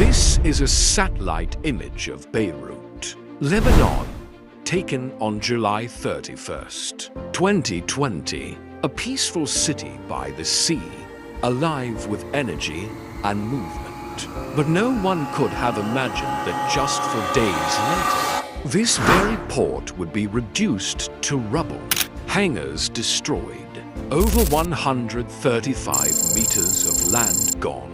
This is a satellite image of Beirut, Lebanon, taken on July 31st, 2020. A peaceful city by the sea, alive with energy and movement. But no one could have imagined that just 4 days later, this very port would be reduced to rubble, hangars destroyed, over 135 meters of land gone.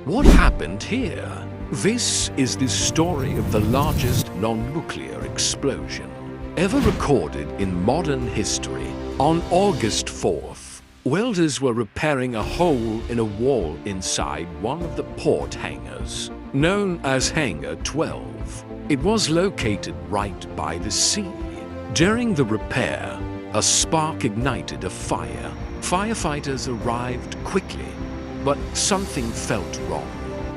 What happened here? This is the story of the largest non-nuclear explosion ever recorded in modern history. On August 4th, welders were repairing a hole in a wall inside one of the port hangars, known as Hangar 12. It was located right by the sea. During the repair, a spark ignited a fire. Firefighters arrived quickly, but something felt wrong.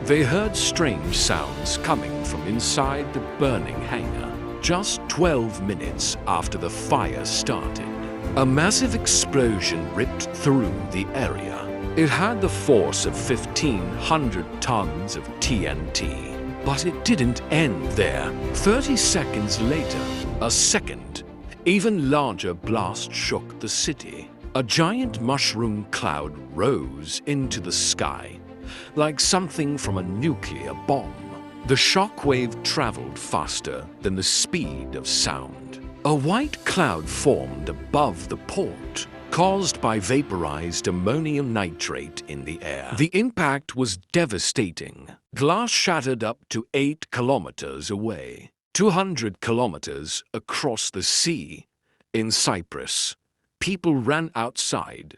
They heard strange sounds coming from inside the burning hangar. Just 12 minutes after the fire started, a massive explosion ripped through the area. It had the force of 1,500 tons of TNT. But it didn't end there. 30 seconds later, a second, even larger blast shook the city. A giant mushroom cloud rose into the sky, like something from a nuclear bomb. The shockwave traveled faster than the speed of sound. A white cloud formed above the port, caused by vaporized ammonium nitrate in the air. The impact was devastating. Glass shattered up to 8 kilometers away, 200 kilometers across the sea. In Cyprus, people ran outside,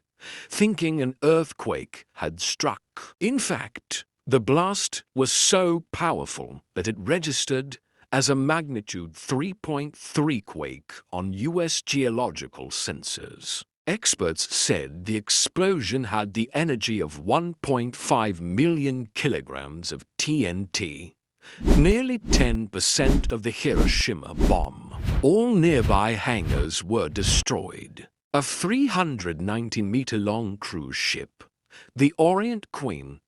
thinking an earthquake had struck. In fact, the blast was so powerful that it registered as a magnitude 3.3 quake on U.S. geological sensors. Experts said the explosion had the energy of 1.5 million kilograms of TNT, nearly 10% of the Hiroshima bomb. All nearby hangars were destroyed. A 390-meter-long cruise ship, the Orient Queen,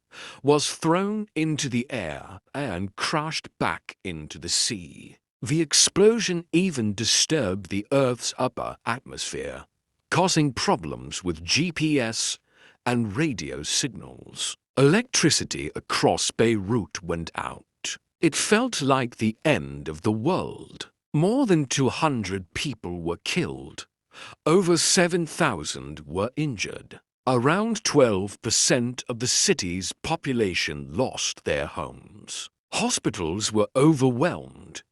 was thrown into the air and crashed back into the sea. The explosion even disturbed the Earth's upper atmosphere, causing problems with GPS and radio signals. Electricity across Beirut went out. It felt like the end of the world. More than 200 people were killed. Over 7,000 were injured. Around 12% of the city's population lost their homes. Hospitals were overwhelmed.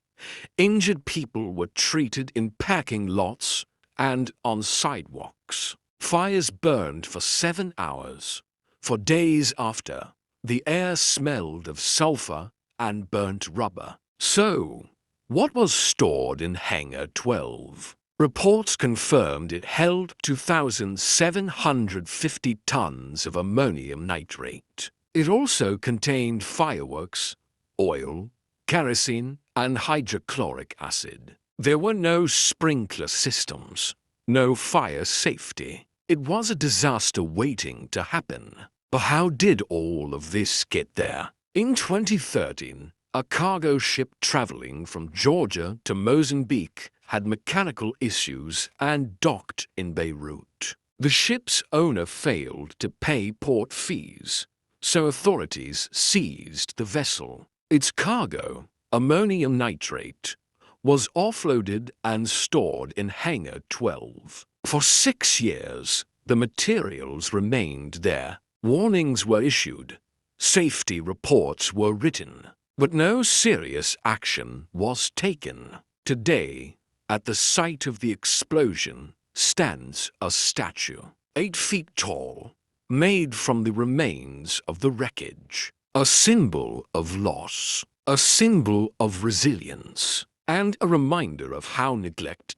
Injured people were treated in parking lots and on sidewalks. Fires burned for 7 hours. For days after, the air smelled of sulfur and burnt rubber. So, what was stored in Hangar 12? Reports confirmed it held 2,750 tons of ammonium nitrate. It also contained fireworks, oil, kerosene, and hydrochloric acid. There were no sprinkler systems, no fire safety. It was a disaster waiting to happen. But how did all of this get there? In 2013, a cargo ship traveling from Georgia to Mozambique had mechanical issues and docked in Beirut. The ship's owner failed to pay port fees, so authorities seized the vessel. Its cargo, ammonium nitrate, was offloaded and stored in Hangar 12. For 6 years, the materials remained there. Warnings were issued. Safety reports were written. But no serious action was taken. Today, at the site of the explosion, stands a statue, 8 feet tall, made from the remains of the wreckage. A symbol of loss, a symbol of resilience, and a reminder of how neglect ...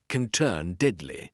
can turn deadly.